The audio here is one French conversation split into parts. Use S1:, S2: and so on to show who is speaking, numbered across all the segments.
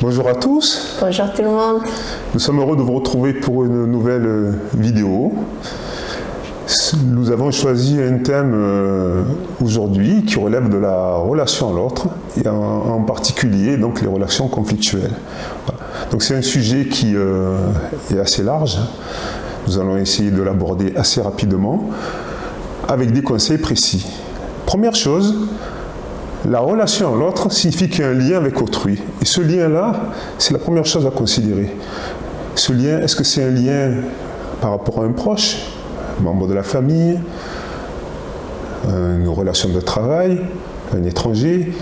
S1: Bonjour à tous.
S2: Bonjour tout le monde.
S1: Nous sommes heureux de vous retrouver pour une nouvelle vidéo. Nous avons choisi un thème aujourd'hui qui relève de la relation à l'autre et en particulier donc les relations conflictuelles. Voilà. Donc c'est un sujet qui est assez large. Nous allons essayer de l'aborder assez rapidement avec des conseils précis. Première chose, la relation à l'autre signifie qu'il y a un lien avec autrui. Et ce lien-là, c'est la première chose à considérer. Ce lien, est-ce que c'est un lien par rapport à un proche, un membre de la famille, une relation de travail, un étranger?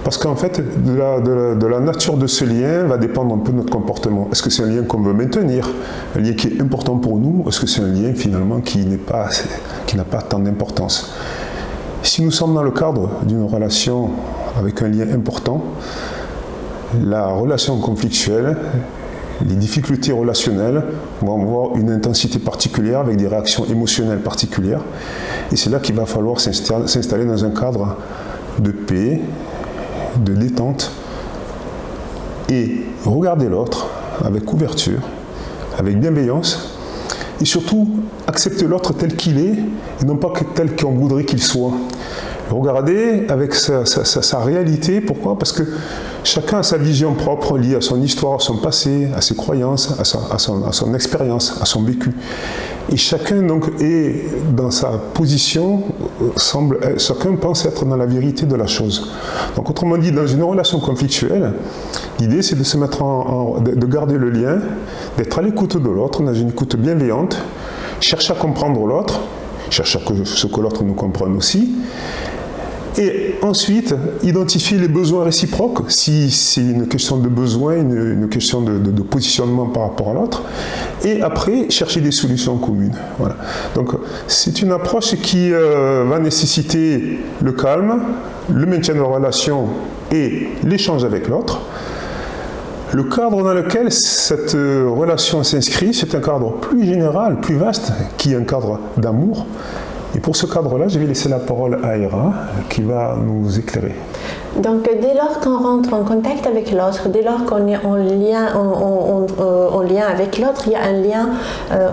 S1: Parce qu'en fait, de la nature de ce lien va dépendre un peu de notre comportement. Est-ce que c'est un lien qu'on veut maintenir, un lien qui est important pour nous, ou est-ce que c'est un lien finalement qui n'a pas tant d'importance? Si nous sommes dans le cadre d'une relation avec un lien important, la relation conflictuelle, les difficultés relationnelles vont avoir une intensité particulière avec des réactions émotionnelles particulières. Et c'est là qu'il va falloir s'installer dans un cadre de paix, de détente et regarder l'autre avec ouverture, avec bienveillance et surtout accepter l'autre tel qu'il est et non pas tel qu'on voudrait qu'il soit. Regarder avec sa réalité. Pourquoi? Parce que chacun a sa vision propre liée à son histoire, à son passé, à ses croyances, à son expérience, à son vécu. Et chacun donc est dans sa position, chacun pense être dans la vérité de la chose. Donc autrement dit, dans une relation conflictuelle, l'idée c'est de se mettre de garder le lien, d'être à l'écoute de l'autre, dans une écoute bienveillante, chercher à comprendre l'autre, chercher à ce que l'autre nous comprenne aussi. Et ensuite, identifier les besoins réciproques, si c'est une question de besoin, une question de positionnement par rapport à l'autre. Et après, chercher des solutions communes. Voilà. Donc, c'est une approche qui va nécessiter le calme, le maintien de la relation et l'échange avec l'autre. Le cadre dans lequel cette relation s'inscrit, c'est un cadre plus général, plus vaste, qui est un cadre d'amour. Et pour ce cadre-là, je vais laisser la parole à Ira, qui va nous éclairer.
S2: Donc, dès lors qu'on rentre en contact avec l'autre, dès lors qu'on est en lien avec l'autre, il y a un lien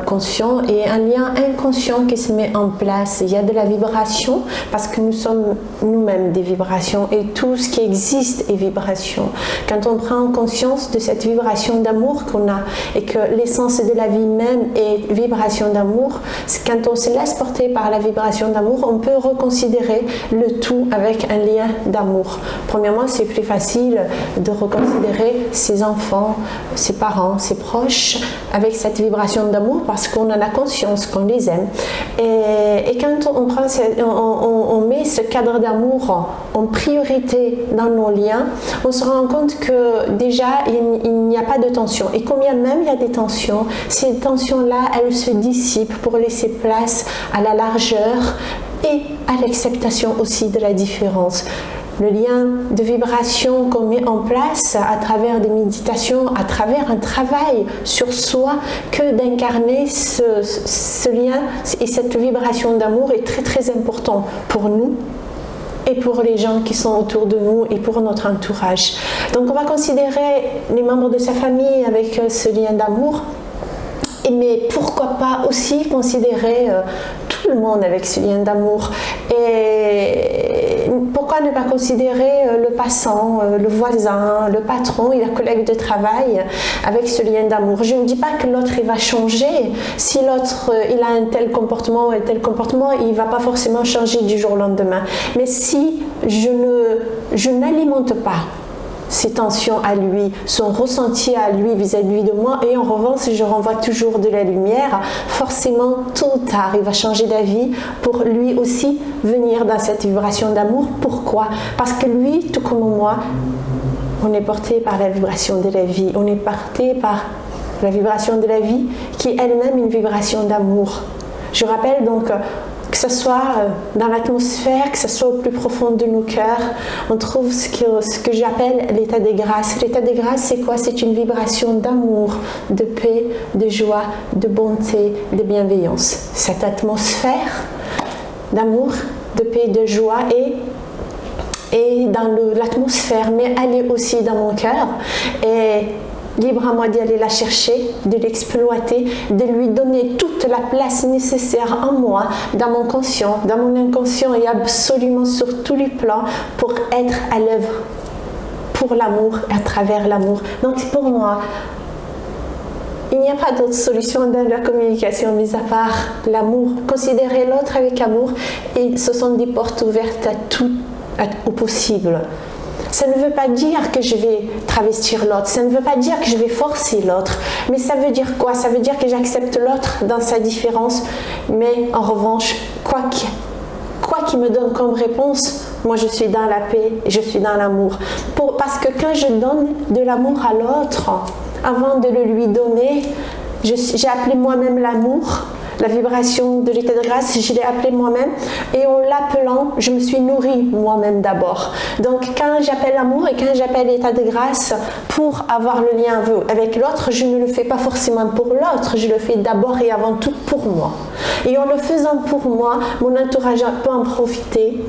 S2: conscient et un lien inconscient qui se met en place. Il y a de la vibration parce que nous sommes nous-mêmes des vibrations et tout ce qui existe est vibration. Quand on prend conscience de cette vibration d'amour qu'on a et que l'essence de la vie même est vibration d'amour, quand on se laisse porter par la vibration d'amour, on peut reconsidérer le tout avec un lien d'amour. Premièrement, c'est plus facile de reconsidérer ses enfants, ses parents, ses proches avec cette vibration d'amour parce qu'on en a conscience qu'on les aime. Et quand on met ce cadre d'amour en priorité dans nos liens, on se rend compte que déjà, il n'y a pas de tension. Et combien même il y a des tensions, ces tensions-là, elles se dissipent pour laisser place à la largeur et à l'acceptation aussi de la différence. Le lien de vibration qu'on met en place à travers des méditations, à travers un travail sur soi, que d'incarner ce lien et cette vibration d'amour est très très important pour nous et pour les gens qui sont autour de nous et pour notre entourage. Donc on va considérer les membres de sa famille avec ce lien d'amour. Mais pourquoi pas aussi considérer tout le monde avec ce lien d'amour? Et pourquoi ne pas considérer le passant, le voisin, le patron et la collègue de travail avec ce lien d'amour? Je ne dis pas que l'autre il va changer. Si l'autre il a un tel comportement ou un tel comportement, il ne va pas forcément changer du jour au lendemain. Mais si je n'alimente pas ses tensions à lui, son ressenti à lui vis-à-vis de moi, et en revanche je renvoie toujours de la lumière, forcément tôt ou tard il va changer d'avis pour lui aussi venir dans cette vibration d'amour. Pourquoi? Parce que lui, tout comme moi, on est porté par la vibration de la vie, on est porté par la vibration de la vie qui est elle-même une vibration d'amour. Je rappelle donc que ce soit dans l'atmosphère, que ce soit au plus profond de nos cœurs, on trouve ce que j'appelle l'état des grâces. L'état des grâces, c'est quoi? C'est une vibration d'amour, de paix, de joie, de bonté, de bienveillance. Cette atmosphère d'amour, de paix, de joie est et dans l'atmosphère, mais elle est aussi dans mon cœur. Et libre à moi d'y aller la chercher, de l'exploiter, de lui donner toute la place nécessaire en moi, dans mon conscient, dans mon inconscient et absolument sur tous les plans pour être à l'œuvre pour l'amour, à travers l'amour. Donc pour moi, il n'y a pas d'autre solution dans la communication mis à part l'amour. Considérer l'autre avec amour, et ce sont des portes ouvertes à tout, au possible. Ça ne veut pas dire que je vais travestir l'autre, ça ne veut pas dire que je vais forcer l'autre, mais ça veut dire quoi? Ça veut dire que j'accepte l'autre dans sa différence, mais en revanche, quoi qu'il me donne comme réponse, moi je suis dans la paix, je suis dans l'amour. Parce que quand je donne de l'amour à l'autre, avant de le lui donner, j'ai appelé moi-même l'amour. La vibration de l'état de grâce, je l'ai appelé moi-même, et en l'appelant, je me suis nourrie moi-même d'abord. Donc quand j'appelle l'amour et quand j'appelle l'état de grâce pour avoir le lien avec l'autre, je ne le fais pas forcément pour l'autre, je le fais d'abord et avant tout pour moi. Et en le faisant pour moi, mon entourage peut en profiter,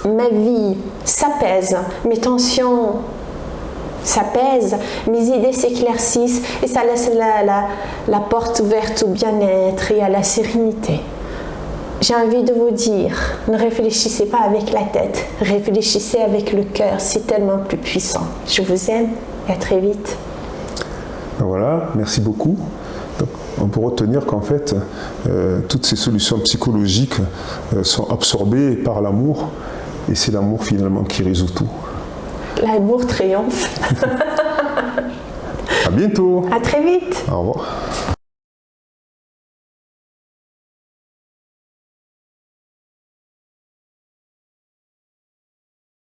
S2: ma vie s'apaise, mes tensions s'apaise, mes idées s'éclaircissent et ça laisse la porte ouverte au bien-être et à la sérénité. J'ai envie de vous dire, ne réfléchissez pas avec la tête, réfléchissez avec le cœur, c'est tellement plus puissant. Je vous aime et à très vite.
S1: Voilà, merci beaucoup. Donc, on peut retenir qu'en fait, toutes ces solutions psychologiques sont absorbées par l'amour, et c'est l'amour finalement qui résout tout.
S2: L'amour triomphe.
S1: À bientôt.
S2: À très vite.
S1: Au revoir.